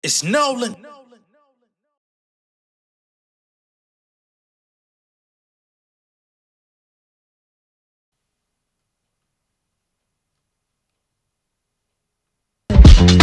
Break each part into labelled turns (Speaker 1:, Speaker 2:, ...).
Speaker 1: It's Nolan.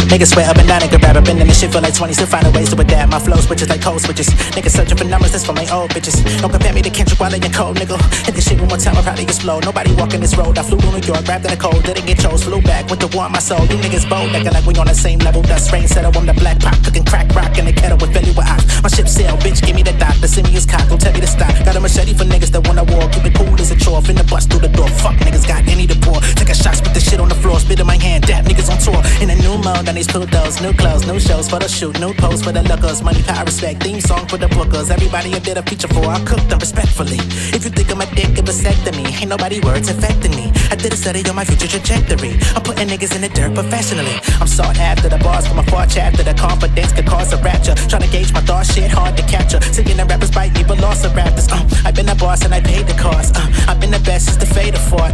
Speaker 1: Niggas swear up and down and can rap up in this shit for like 20, still finding ways to adapt. My flow switches like code switches. Niggas searching for numbers, that's for my old bitches. Don't compare me to Kendrick while and cold, nigga. Hit this shit one more time, I'll probably explode. Nobody walking this road. I flew to New York, wrapped in the cold, didn't get chose. Flew back with the war in my soul. You niggas bold, acting like we on the same level. Dust rain settle, I'm the black pop, cooking crack rock in the kettle with Philly with ox. My ship sail, bitch, give me the dock. The simius cock, don't tell me to stop. Got a machete for niggas that wanna war. Keep it cool as a chore, finna bust through the door. Fuck niggas, got any to pour. Take a shot, spit the shit on the floor, spit in my hand. Dap niggas on tour. In a new mode, on these pillows, new clothes, new shows for the shoot, new posts for the lookers, money, power, respect, theme song for the bookers. Everybody I did a feature for, I cooked them respectfully. If you think I'm a dick, a vasectomy, ain't nobody words affecting me. I did a study on my future trajectory. I'm putting niggas in the dirt professionally. I'm sought after the bars from a far chapter. The confidence could cause a rapture. Trying to gauge my thought, shit hard to capture. Singing the rappers bite me, but lost the rappers. I've been the boss and I paid the cost. I've been the best since the fade of fought.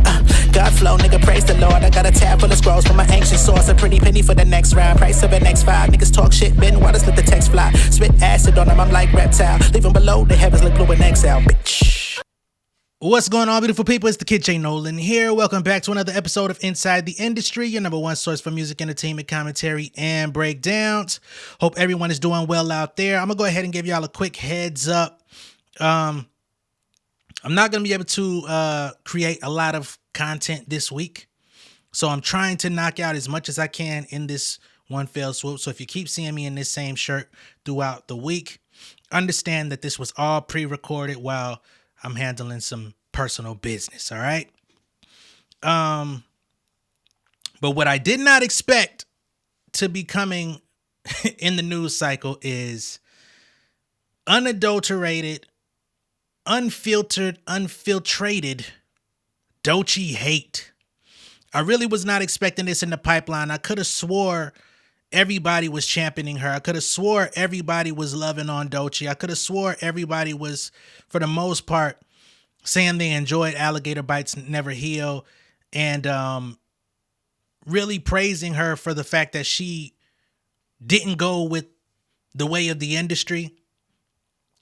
Speaker 1: God flow, nigga, praise the Lord. I got a tab full of scrolls from my ancient source. A pretty penny for the next round. Price of an X5. Niggas talk shit, bend waters, let the text fly. Spit acid on them, I'm like reptile. Leave them below, the heavens look blue and exhale, bitch.
Speaker 2: What's going on, beautiful people? It's the kid J Nolan here. Welcome back to another episode of Inside the Industry, your number one source for music, entertainment, commentary, and breakdowns. Hope everyone is doing well out there. I'm gonna go ahead and give y'all a quick heads up. I'm not gonna be able to create a lot of content this week, so I'm trying to knock out as much as I can in this one fell swoop. So if you keep seeing me in this same shirt throughout the week, understand that this was all pre-recorded while I'm handling some personal business. All right. But what I did not expect to be coming in the news cycle is unadulterated, unfiltered, unfiltrated Doechii hate. I really was not expecting this in the pipeline. I could have swore everybody was championing her. I could have swore everybody was loving on Doechii. I could have swore everybody was, for the most part, saying they enjoyed Alligator Bites Never Heal, and really praising her for the fact that she didn't go with the way of the industry.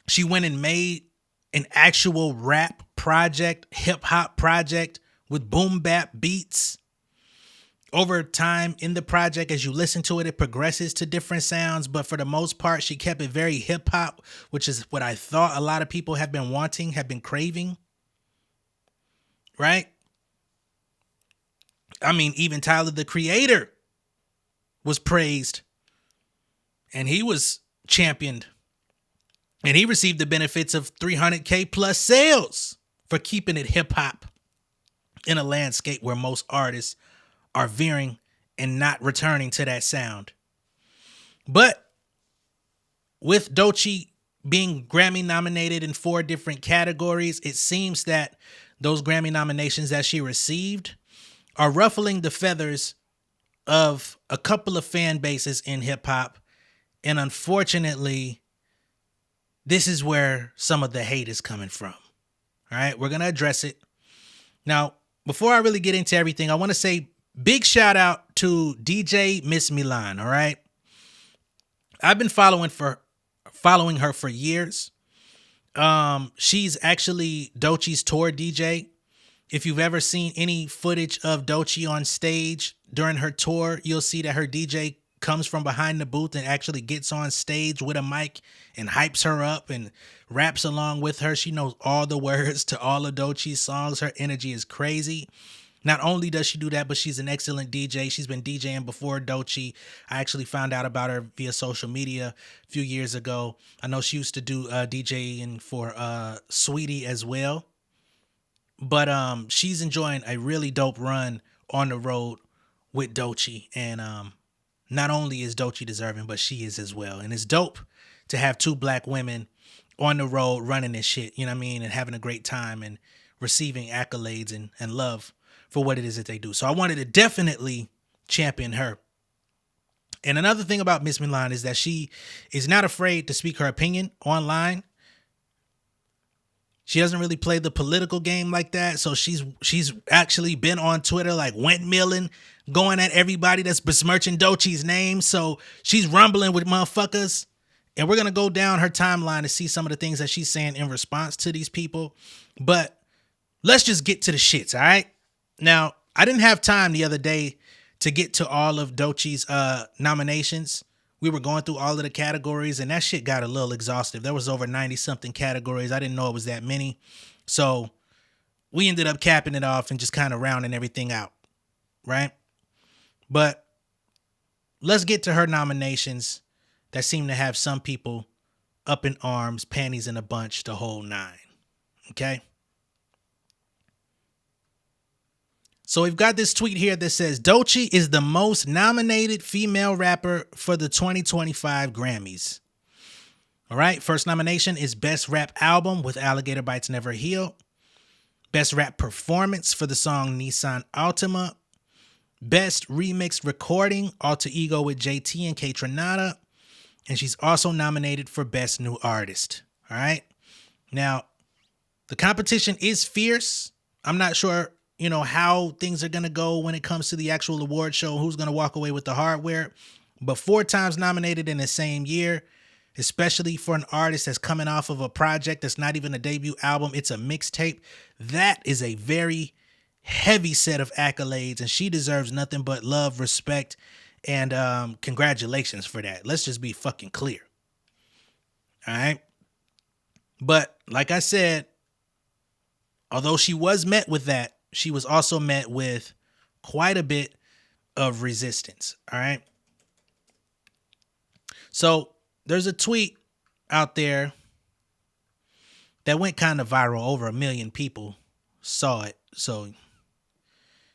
Speaker 2: She went and made an actual rap project, hip hop project with boom bap beats. Over time in the project, as you listen to it, it progresses to different sounds. But for the most part, she kept it very hip hop, which is what I thought a lot of people have been wanting, have been craving. Right? I mean, even Tyler, the Creator, was praised. And he was championed. And he received the benefits of 300K plus sales for keeping it hip hop in a landscape where most artists are veering and not returning to that sound. But with Doechii being Grammy nominated in 4 different categories, it seems that those Grammy nominations that she received are ruffling the feathers of a couple of fan bases in hip hop. And unfortunately, this is where some of the hate is coming from. All right, we're going to address it. Now, before I really get into everything, I want to say big shout out to DJ Miss Milan, all right? I've been following her for years. She's actually Doechii's tour DJ. If you've ever seen any footage of Doechii on stage during her tour, you'll see that her DJ comes from behind the booth and actually gets on stage with a mic and hypes her up and raps along with her. She knows all the words to all of Doechii's songs. Her energy is crazy. Not only does she do that, but she's an excellent DJ. She's been DJing before Doechii. I actually found out about her via social media a few years ago. I know she used to do DJing for Sweetie as well. But she's enjoying a really dope run on the road with Doechii. And not only is Doechii deserving, but she is as well. And it's dope to have 2 black women on the road running this shit, you know what I mean? And having a great time and receiving accolades and love for what it is that they do. So I wanted to definitely champion her. And another thing about Miss Milan is that she is not afraid to speak her opinion online. She doesn't really play the political game like that. So she's actually been on Twitter like windmilling going at everybody that's besmirching Doechii's name. So she's rumbling with motherfuckers. And we're going to go down her timeline to see some of the things that she's saying in response to these people. But let's just get to the shits, all right? Now, I didn't have time the other day to get to all of Doechii's nominations. We were going through all of the categories, and that shit got a little exhaustive. There was over 90-something categories. I didn't know it was that many. So we ended up capping it off and just kind of rounding everything out, right? But let's get to her nominations that seem to have some people up in arms, panties in a bunch, the whole nine, okay? So we've got this tweet here that says, Doechii is the most nominated female rapper for the 2025 Grammys. All right, first nomination is Best Rap Album with Alligator Bites Never Heal. Best Rap Performance for the song Nissan Altima. Best Remix Recording, Alter Ego with JT and K Tronada. And she's also nominated for Best New Artist. All right. Now, the competition is fierce. I'm not sure, how things are going to go when it comes to the actual award show, who's going to walk away with the hardware. But 4 times nominated in the same year, especially for an artist that's coming off of a project that's not even a debut album, it's a mixtape. That is a very heavy set of accolades, and she deserves nothing but love, respect, and congratulations for that. Let's just be fucking clear. All right. But like I said, although she was met with that, she was also met with quite a bit of resistance. All right. So there's a tweet out there that went kind of viral. Over 1 million people saw it. So it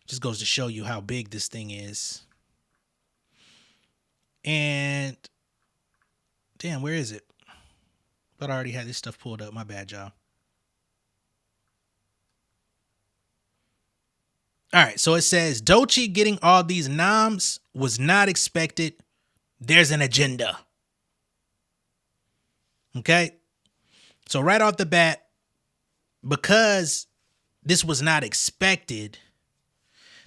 Speaker 2: just goes to show you how big this thing is. And damn, where is it? But I already had this stuff pulled up. My bad, y'all. All right, so it says, Doechii getting all these noms was not expected. There's an agenda. Okay? So right off the bat, because this was not expected,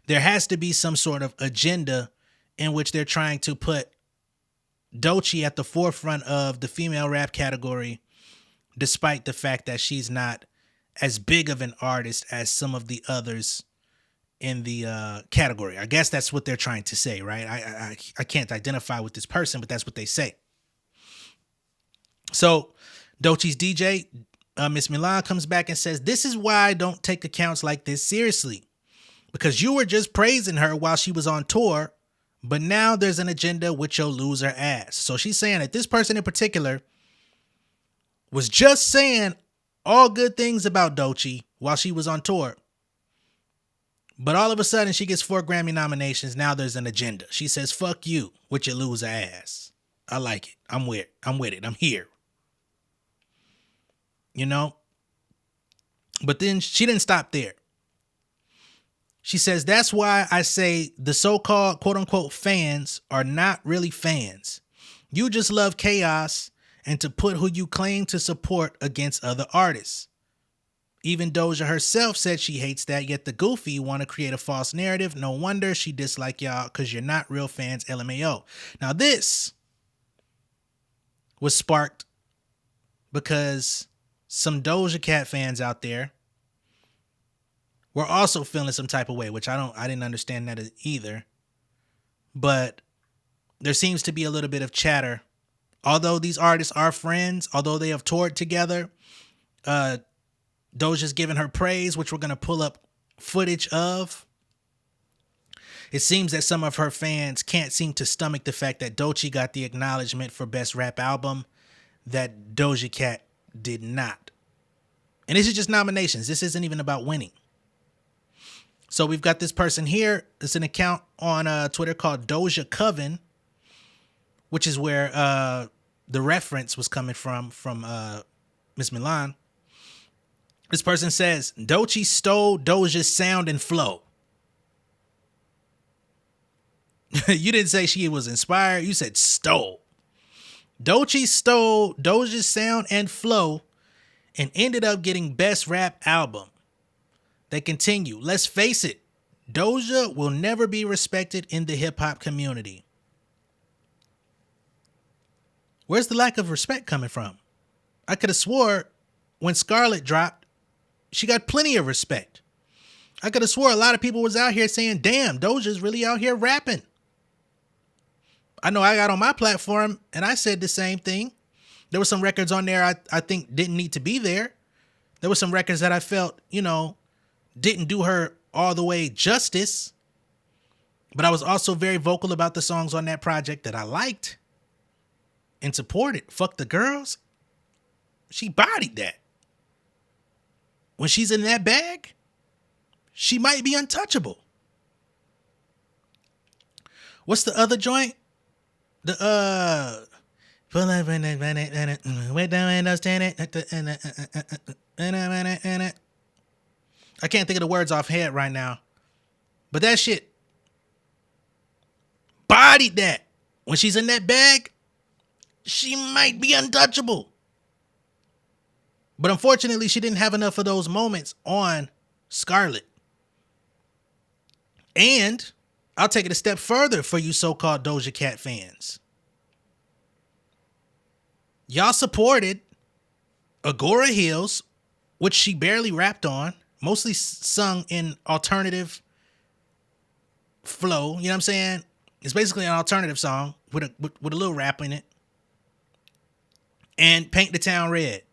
Speaker 2: there has to be some sort of agenda in which they're trying to put Doechii at the forefront of the female rap category, despite the fact that she's not as big of an artist as some of the others in the category. I guess that's what they're trying to say, right? I can't identify with this person, but that's what they say. So Doechii's DJ, Miss Milan, comes back and says, this is why I don't take accounts like this seriously, because you were just praising her while she was on tour, but now there's an agenda with your loser ass. So she's saying that this person in particular was just saying all good things about Doechii while she was on tour. But all of a sudden she gets 4 Grammy nominations. Now there's an agenda. She says, fuck you with your loser ass. I like it. I'm with it. I'm here. But then she didn't stop there. She says, that's why I say the so-called quote unquote fans are not really fans. You just love chaos and to put who you claim to support against other artists. Even Doja herself said she hates that, yet the goofy want to create a false narrative. No wonder she dislike y'all, because you're not real fans, LMAO. Now this was sparked because some Doja Cat fans out there were also feeling some type of way, which I didn't understand that either. But there seems to be a little bit of chatter. Although these artists are friends, although they have toured together, Doja's giving her praise, which we're going to pull up footage of. It seems that some of her fans can't seem to stomach the fact that Doechii got the acknowledgement for Best Rap Album that Doja Cat did not. And this is just nominations. This isn't even about winning. So we've got this person here. It's an account on Twitter called Doja Coven, which is where the reference was coming from Miss Milan. This person says, Doechii stole Doja's sound and flow. You didn't say she was inspired. You said stole. Doechii stole Doja's sound and flow and ended up getting Best Rap Album. They continue. Let's face it. Doja will never be respected in the hip hop community. Where's the lack of respect coming from? I could have swore when Scarlett dropped, she got plenty of respect. I could have swore a lot of people was out here saying, damn, Doja's really out here rapping. I know I got on my platform and I said the same thing. There were some records on there I think didn't need to be there. There were some records that I felt, didn't do her all the way justice. But I was also very vocal about the songs on that project that I liked and supported. Fuck the Grrrls. She bodied that. When she's in that bag, she might be untouchable. What's the other joint? I can't think of the words offhand right now. But that shit bodied that. When she's in that bag, she might be untouchable. But unfortunately, she didn't have enough of those moments on Scarlett. And I'll take it a step further for you so-called Doja Cat fans. Y'all supported Agora Hills, which she barely rapped on, mostly sung in alternative flow. You know what I'm saying? It's basically an alternative song with a little rap in it. And Paint the Town Red,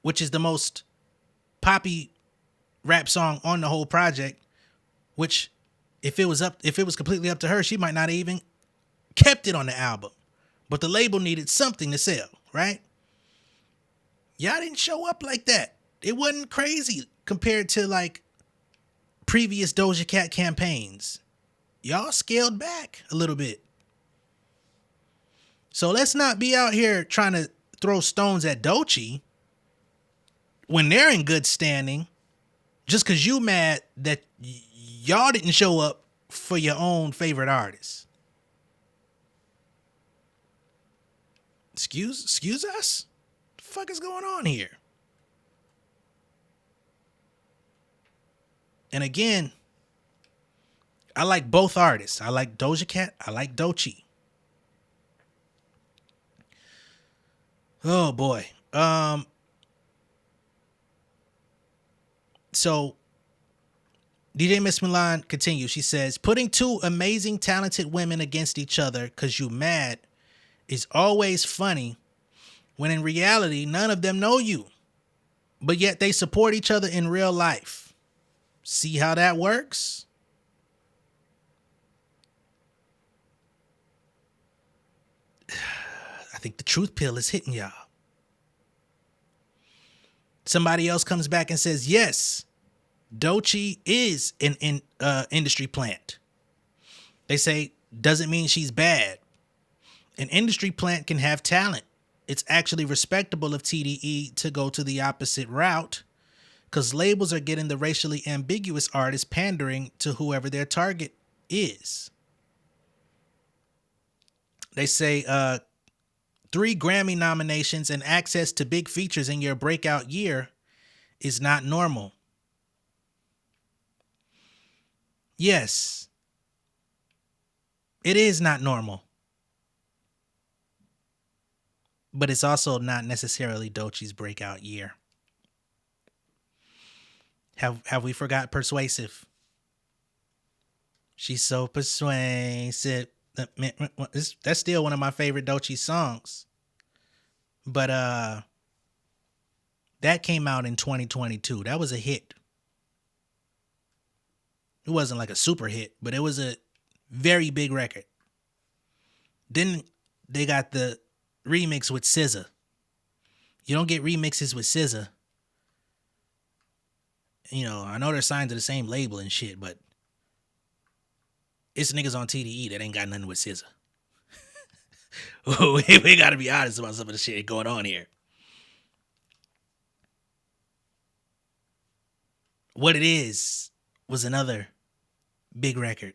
Speaker 2: which is the most poppy rap song on the whole project, which if it was completely up to her, she might not even kept it on the album. But the label needed something to sell, right? Y'all didn't show up like that. It wasn't crazy compared to like previous Doja Cat campaigns. Y'all scaled back a little bit. So let's not be out here trying to throw stones at Doechii when they're in good standing just because you mad that y'all didn't show up for your own favorite artist. Excuse us? What the fuck is going on here? And again, I like both artists. I like Doja Cat. I like Doechii. Oh boy. So DJ Miss Milan continues. She says, putting two amazing, talented women against each other because you mad is always funny when in reality, none of them know you, but yet they support each other in real life. See how that works? I think the truth pill is hitting y'all. Somebody else comes back and says, yes, Doechii is an industry plant. They say, doesn't mean she's bad. An industry plant can have talent. It's actually respectable of TDE to go to the opposite route because labels are getting the racially ambiguous artists pandering to whoever their target is. They say 3 Grammy nominations and access to big features in your breakout year is not normal. Yes, it is not normal. But it's also not necessarily Doechii's breakout year. Have we forgot Persuasive? She's so persuasive. That's still one of my favorite Doechii songs. But that came out in 2022. That was a hit. It wasn't like a super hit, but it was a very big record. Then they got the remix with SZA. You don't get remixes with SZA. You know, I know they're signed to the same label and shit, but it's niggas on TDE that ain't got nothing with SZA. We gotta be honest about some of the shit going on here. What It Is was another big record.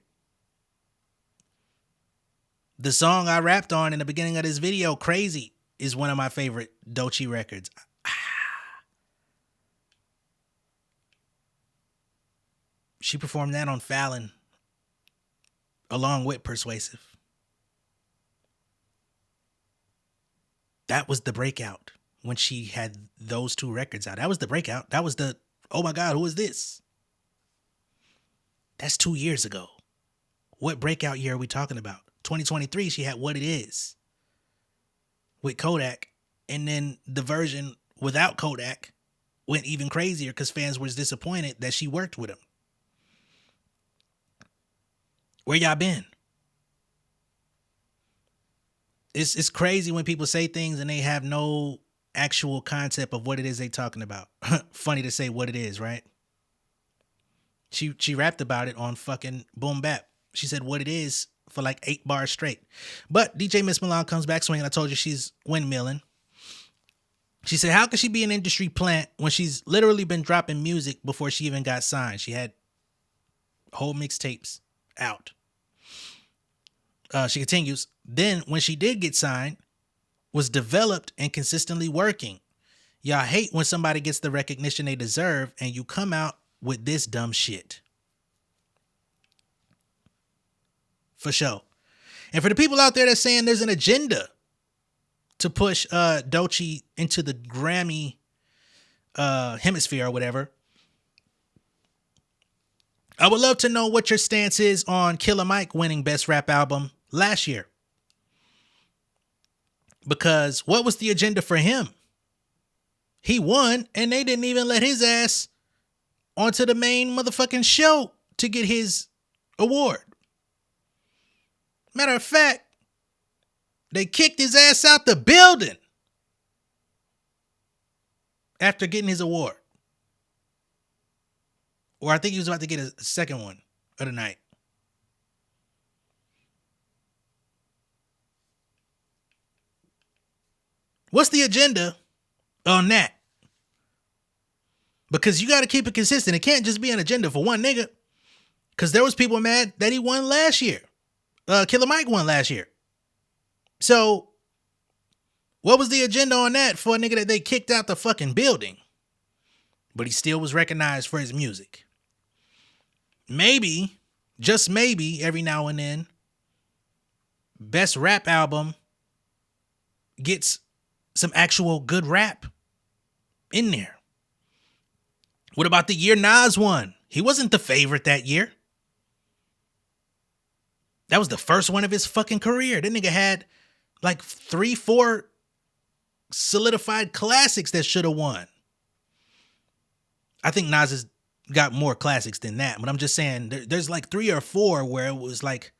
Speaker 2: The song I rapped on in the beginning of this video, Crazy, is one of my favorite Doechii records. She performed that on Fallon along with Persuasive. That was the breakout when she had those two records out. That was the breakout. That was the, oh my God, who is this? That's 2 years ago. What breakout year are we talking about? 2023, she had What It Is with Kodak. And then the version without Kodak went even crazier because fans were disappointed that she worked with him. Where y'all been? It's crazy when people say things and they have no actual concept of what it is they talking about. Funny to say What It Is, right? She rapped about it on fucking Boom Bap. She said What It Is for like 8 bars straight. But DJ Miss Milan comes back swinging. I told you she's windmilling. She said, how could she be an industry plant when she's literally been dropping music before she even got signed? She had whole mixtapes out. She continues, then when she did get signed, was developed and consistently working. Y'all hate when somebody gets the recognition they deserve and you come out with this dumb shit. For sure. And for the people out there that's saying there's an agenda to push Doechii into the Grammy hemisphere or whatever, I would love to know what your stance is on Killer Mike winning Best Rap Album last year. Because what was the agenda for him? He won and they didn't even let his ass onto the main motherfucking show to get his award. Matter of fact, they kicked his ass out the building after getting his award. Or I think he was about to get a second one of the night. What's the agenda on that? Because you got to keep it consistent. It can't just be an agenda for one nigga. Because there was people mad that he won last year. Killer Mike won last year. So, what was the agenda on that for a nigga that they kicked out the fucking building? But he still was recognized for his music. Maybe, just maybe, every now and then, Best Rap Album gets some actual good rap in there. What about the year Nas won? He wasn't the favorite that year. That was the first one of his fucking career. That nigga had like 3-4 solidified classics that should have won. I think Nas has got more classics than that, but I'm just saying there's like 3 or 4 where it was like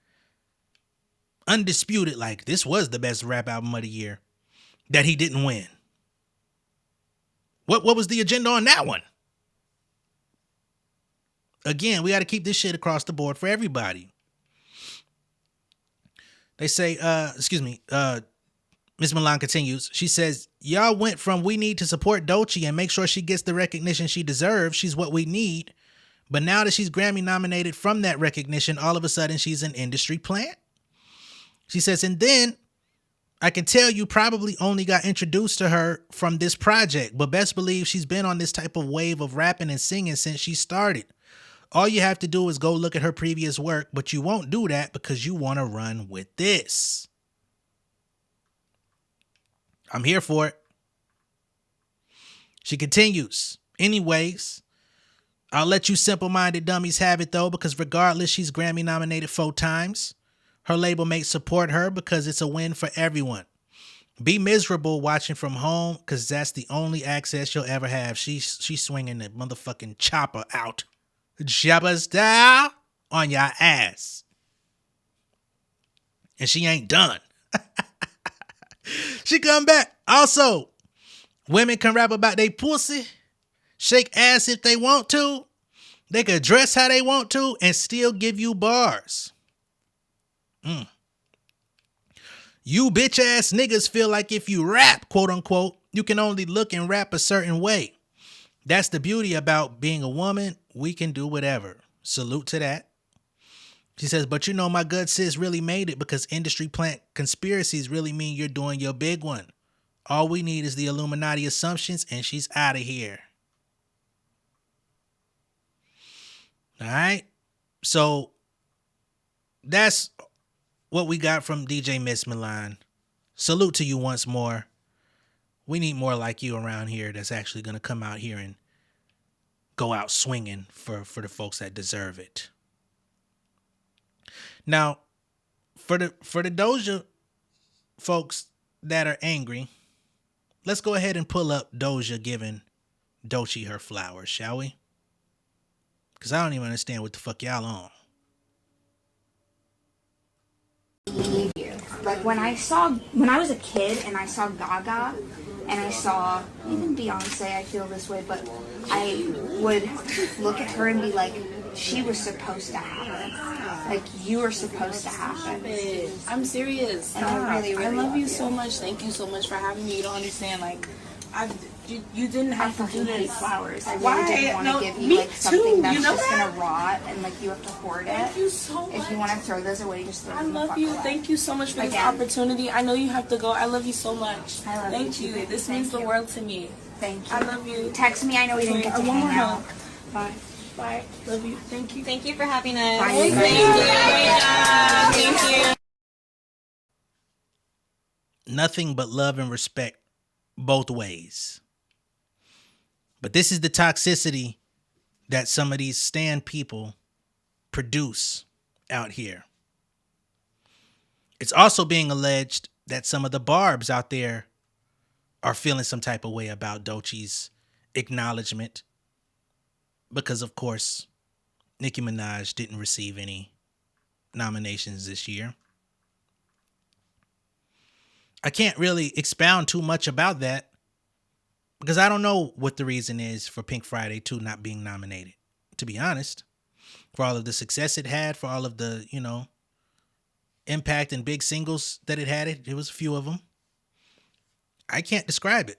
Speaker 2: undisputed, like this was the best rap album of the year that he didn't win. What was the agenda on that one? Again, we got to keep this shit across the board for everybody. They say, Miss Milan continues. She says, y'all went from we need to support Doechii and make sure she gets the recognition she deserves. She's what we need. But now that she's Grammy nominated from that recognition, all of a sudden she's an industry plant. She says, and then I can tell you probably only got introduced to her from this project, but best believe she's been on this type of wave of rapping and singing since she started. All you have to do is go look at her previous work, but you won't do that because you want to run with this. I'm here for it. She continues. Anyways, I'll let you simple-minded dummies have it though, because regardless, she's Grammy nominated 4 times. Her label mates support her because it's a win for everyone. Be miserable watching from home because that's the only access you'll ever have. She's swinging the motherfucking chopper out. Chopper style on your ass. And she ain't done. She come back. Also, women can rap about they pussy, shake ass if they want to. They can dress how they want to and still give you bars. You bitch ass niggas feel like if you rap, quote unquote, you can only look and rap a certain way. That's the beauty about being a woman. We can do whatever. Salute to that. She says, but you know my good sis really made it because industry plant conspiracies really mean you're doing your big one. All we need is the Illuminati assumptions and she's out of here. All right. So that's what we got from DJ Miss Milan. Salute to you once more. We need more like you around here that's actually going to come out here and go out swinging for the folks that deserve it. Now, for the Doja folks that are angry, let's go ahead and pull up Doja giving Doechii her flowers, shall we? Because I don't even understand what the fuck y'all on.
Speaker 3: Like when I was a kid and I saw Gaga and I saw even Beyonce, I feel this way, but I would look at her and be like, she was supposed to happen. Like you were supposed to happen.
Speaker 4: I'm serious.
Speaker 3: And I really
Speaker 4: I love you
Speaker 3: you
Speaker 4: so much. Thank you so much for having me. You don't understand. Like, you didn't have to do
Speaker 3: hate
Speaker 4: this.
Speaker 3: flowers. I
Speaker 4: Why?
Speaker 3: really didn't want to
Speaker 4: No,
Speaker 3: give
Speaker 4: me
Speaker 3: you like
Speaker 4: too.
Speaker 3: something that's
Speaker 4: You know
Speaker 3: just
Speaker 4: that?
Speaker 3: gonna rot and like you have to hoard it.
Speaker 4: Thank you so much.
Speaker 3: If you want to throw those away, just throw
Speaker 4: I
Speaker 3: them the
Speaker 4: love
Speaker 3: fuck
Speaker 4: you.
Speaker 3: away.
Speaker 4: Thank you so much for this
Speaker 3: Again.
Speaker 4: opportunity. I know you have to go. I love you so much.
Speaker 3: I love
Speaker 4: Thank
Speaker 3: you
Speaker 4: you.
Speaker 3: too, baby.
Speaker 4: This
Speaker 3: Thank
Speaker 4: means the
Speaker 3: you.
Speaker 4: world to me.
Speaker 3: Thank you.
Speaker 4: I love you.
Speaker 3: Text me. I know we didn't get to
Speaker 4: One more
Speaker 3: hang out.
Speaker 4: hug. Bye. Bye. Love you. Thank you.
Speaker 5: Thank you for having us.
Speaker 3: Bye.
Speaker 4: Thank you. Great job. Thank you.
Speaker 2: Nothing but love and respect both ways. But this is the toxicity that some of these stan people produce out here. It's also being alleged that some of the barbs out there are feeling some type of way about Doechii's acknowledgement because, of course, Nicki Minaj didn't receive any nominations this year. I can't really expound too much about that because I don't know what the reason is for Pink Friday 2 not being nominated, to be honest. For all of the success it had, for all of the, impact and big singles that it had, it was a few of them. I can't describe it.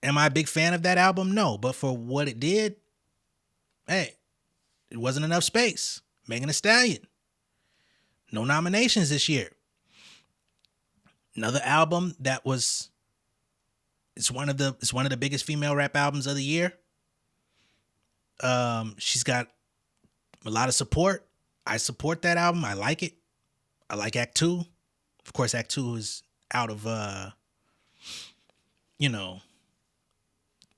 Speaker 2: Am I a big fan of that album? No, but for what it did, hey, it wasn't enough space. Megan Thee Stallion, no nominations this year. Another album that was it's one of the biggest female rap albums of the year. She's got a lot of support. I support that album. I like it. I like Act 2. Of course, Act 2 is out of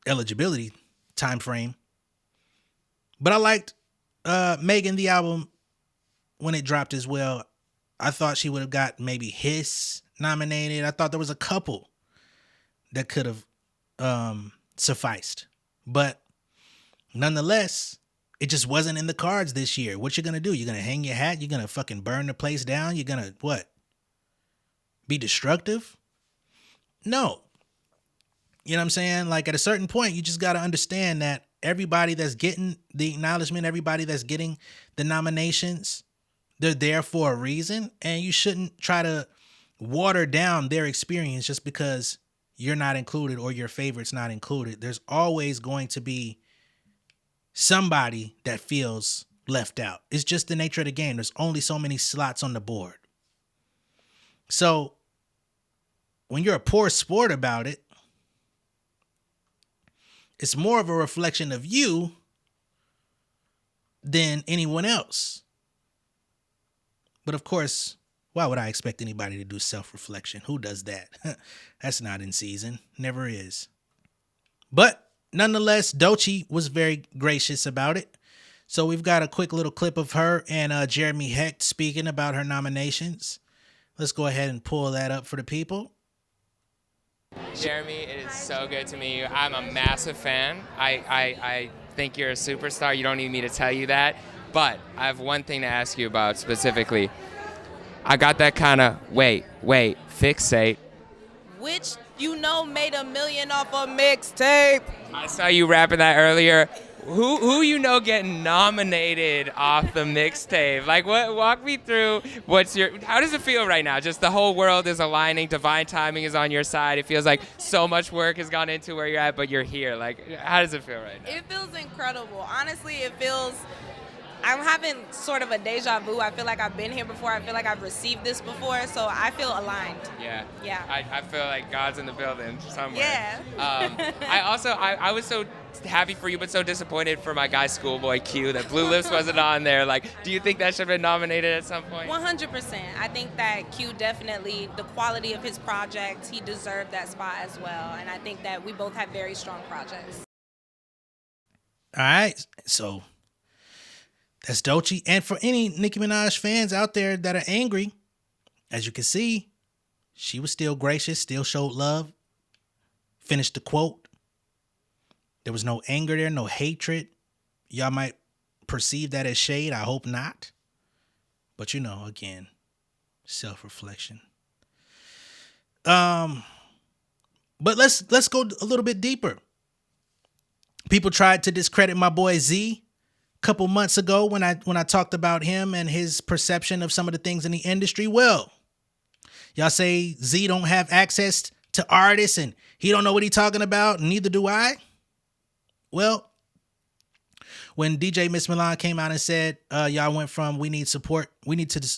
Speaker 2: eligibility time frame. But I liked Megan the album when it dropped as well. I thought she would have got maybe Hiss nominated. I thought there was a couple that could have sufficed. But nonetheless, it just wasn't in the cards this year. What you gonna do? You're gonna hang your hat? You're gonna fucking burn the place down? You're gonna what? Be destructive? No. You know what I'm saying? Like at a certain point, you just gotta understand that everybody that's getting the acknowledgement, everybody that's getting the nominations, they're there for a reason, and you shouldn't try to water down their experience just because you're not included or your favorite's not included. There's always going to be somebody that feels left out. It's just the nature of the game. There's only so many slots on the board. So when you're a poor sport about it, it's more of a reflection of you than anyone else. But of course, why would I expect anybody to do self-reflection? Who does that? That's not in season. Never is. But nonetheless, Doechii was very gracious about it. So we've got a quick little clip of her and Jeremy Hecht speaking about her nominations. Let's go ahead and pull that up for the people.
Speaker 6: Jeremy, it is so good to meet you. I'm a massive fan. I think you're a superstar. You don't need me to tell you that. But I have one thing to ask you about specifically. I got that kind of, wait, fixate.
Speaker 5: Which made $1 million off a mixtape.
Speaker 6: I saw you rapping that earlier. Who getting nominated off the mixtape? Like, what? Walk me through. How does it feel right now? Just the whole world is aligning. Divine timing is on your side. It feels like so much work has gone into where you're at, but you're here. Like, how does it feel right now?
Speaker 5: It feels incredible. Honestly, I'm having sort of a deja vu. I feel like I've been here before. I feel like I've received this before. So I feel aligned.
Speaker 6: Yeah. I feel like God's in the building somewhere.
Speaker 5: Yeah.
Speaker 6: I was so happy for you, but so disappointed for my guy Schoolboy Q that Blue Lips wasn't on there. Like, do you think that should have been nominated at some point?
Speaker 5: 100%. I think that Q definitely, the quality of his projects, he deserved that spot as well. And I think that we both have very strong projects.
Speaker 2: All right, so that's Doechii. And for any Nicki Minaj fans out there that are angry, as you can see, she was still gracious, still showed love. Finished the quote. There was no anger there, no hatred. Y'all might perceive that as shade. I hope not. But you know, again, self-reflection. But let's go a little bit deeper. People tried to discredit my boy Z a couple months ago when I talked about him and his perception of some of the things in the industry. Well, y'all say Z don't have access to artists and he don't know what he's talking about, and neither do I. Well, when DJ Miss Milan came out and said, y'all went from we need to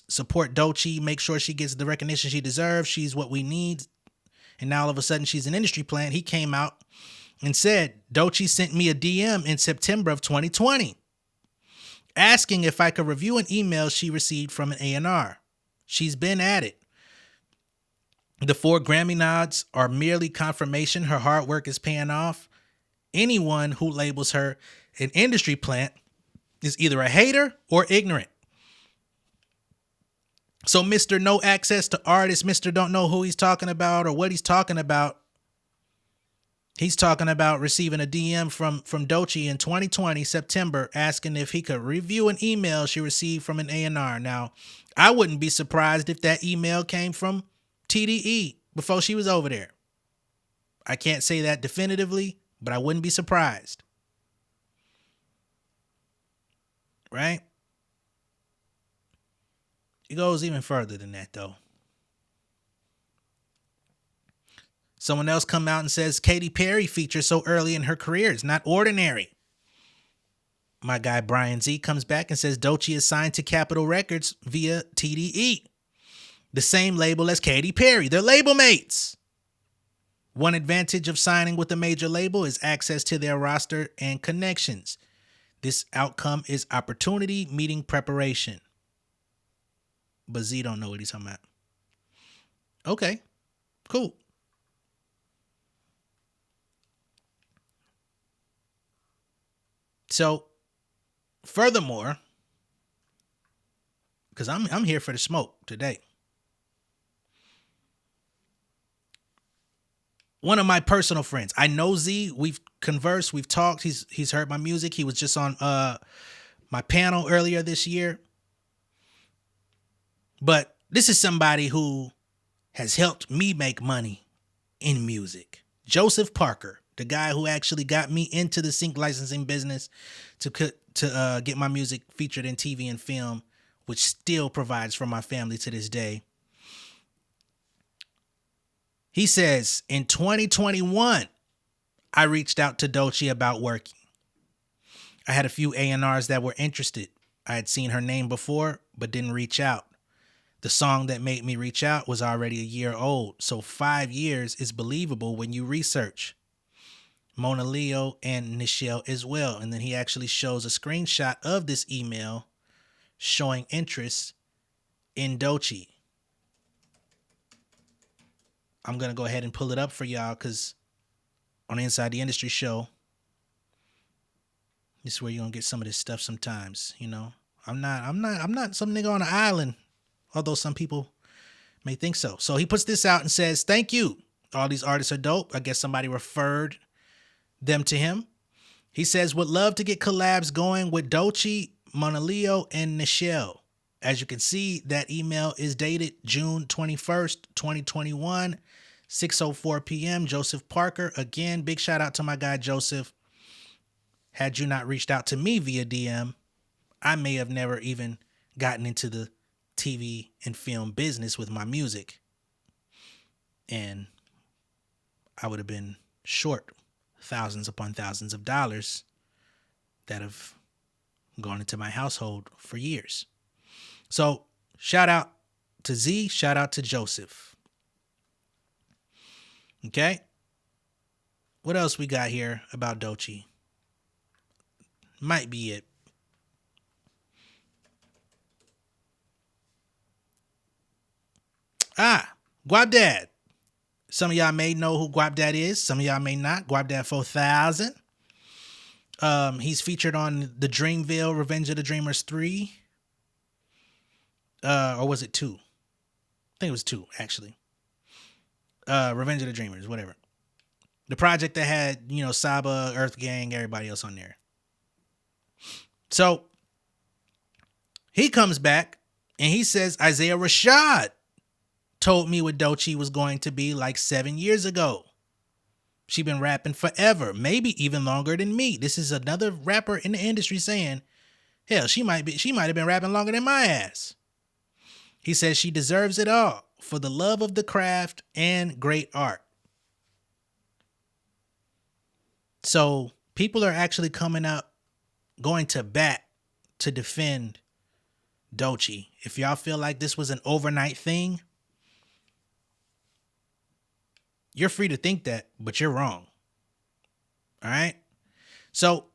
Speaker 2: support Doechii, make sure she gets the recognition she deserves, she's what we need, and now all of a sudden she's an industry plant, he came out and said, Doechii sent me a DM in September of 2020 asking if I could review an email she received from an A&R. She's been at it. The 4 Grammy nods are merely confirmation her hard work is paying off. Anyone who labels her an industry plant is either a hater or ignorant. So Mr. No access to artists, Mr. don't know who he's talking about or what he's talking about. He's talking about receiving a DM from Doechii in 2020, September, asking if he could review an email she received from an A&R. Now, I wouldn't be surprised if that email came from TDE before she was over there. I can't say that definitively, but I wouldn't be surprised. Right? It goes even further than that, though. Someone else come out and says Katy Perry featured so early in her career. It's not ordinary. My guy Brian Z comes back and says Doechii is signed to Capitol Records via TDE, the same label as Katy Perry. They're label mates. One advantage of signing with a major label is access to their roster and connections. This outcome is opportunity meeting preparation. But Z don't know what he's talking about. Okay, cool. So, furthermore, because I'm here for the smoke today. One of my personal friends, I know Z. We've conversed, we've talked. He's heard my music. He was just on my panel earlier this year. But this is somebody who has helped me make money in music. Joseph Parker, the guy who actually got me into the sync licensing business to get my music featured in TV and film, which still provides for my family to this day. He says, in 2021, I reached out to Doechii about working. I had a few A&Rs that were interested. I had seen her name before, but didn't reach out. The song that made me reach out was already a year old, so 5 years is believable when you research. Mona Leo and Nichelle as well. And then he actually shows a screenshot of this email showing interest in Doechii. I'm going to go ahead and pull it up for y'all because on the Inside the Industry show, this is where you're going to get some of this stuff sometimes, you know. I'm not some nigga on an island, although some people may think so. So he puts this out and says, thank you. All these artists are dope. I guess somebody referred them to him. He says, would love to get collabs going with Doechii, Mona Leo, and Nichelle. As you can see, that email is dated June 21st, 2021, 6:04 p.m. Joseph Parker. Again, big shout out to my guy Joseph. Had you not reached out to me via DM, I may have never even gotten into the TV and film business with my music. And I would have been short thousands upon thousands of dollars that have gone into my household for years. So shout out to Z, shout out to Joseph. Okay. What else we got here about Doechii? Might be it. Guap Dad. Some of y'all may know who Guap Dad is. Some of y'all may not. Guap Dad 4000. He's featured on the Dreamville Revenge of the Dreamers 3. Or was it 2? I think it was 2, actually. Revenge of the Dreamers, whatever. The project that had, you know, Saba, Earth Gang, everybody else on there. So he comes back and he says Isaiah Rashad told me what Doechii was going to be like 7 years ago. She been rapping forever, maybe even longer than me. This is another rapper in the industry saying, hell, she might have been rapping longer than my ass. He says she deserves it all for the love of the craft and great art. So people are actually coming up, going to bat to defend Doechii. If y'all feel like this was an overnight thing, you're free to think that, but you're wrong. All right? So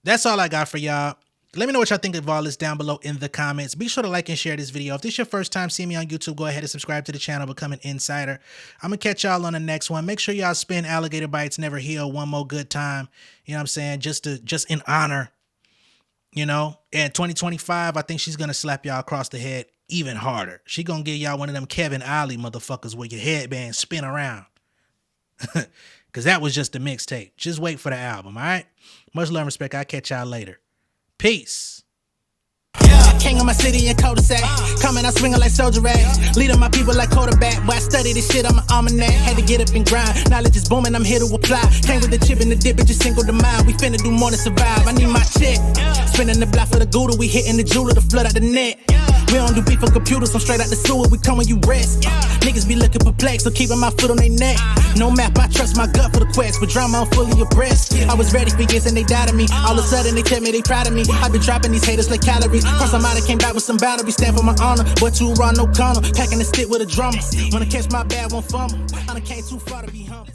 Speaker 2: that's all I got for y'all. Let me know what y'all think of all this down below in the comments. Be sure to like and share this video. If this is your first time seeing me on YouTube, go ahead and subscribe to the channel, become an insider. I'm going to catch y'all on the next one. Make sure y'all spin Alligator Bites Never Heal one more good time. You know what I'm saying? Just in honor, you know? And 2025, I think she's going to slap y'all across the head even harder. She going to give y'all one of them Kevin Ollie motherfuckers where your headband spin around. Because that was just the mixtape. Just wait for the album, all right? Much love and respect. I'll catch y'all later. Peace.
Speaker 1: King of my city and cul-de-sac. Coming out swinging like soldier rags. Leading my people like quarterback. Boy, I study this shit, I'm an almanac. Had to get up and grind. Knowledge is booming, I'm here to apply. Came with the chip and the dip, it just single the mile. We finna do more than survive. I need my check. Spinning the block for the Gouda. We hitting the jeweler to flood out the net. We don't do beef on computers, I'm straight out the sewer. We come when you rest. Niggas be looking perplexed, so keeping my foot on their neck. No map, I trust my gut for the quest. With drama, I'm fully abreast. I was ready for years and they doubted me. All of a sudden they tell me they proud of me. I been dropping these haters like calories. Cross them out, I came back with some boundaries. Stand for my honor, but too raw, no corner. Packing the stick with a drummer. Wanna catch my bad, won't fumble. I done came too far to be humble.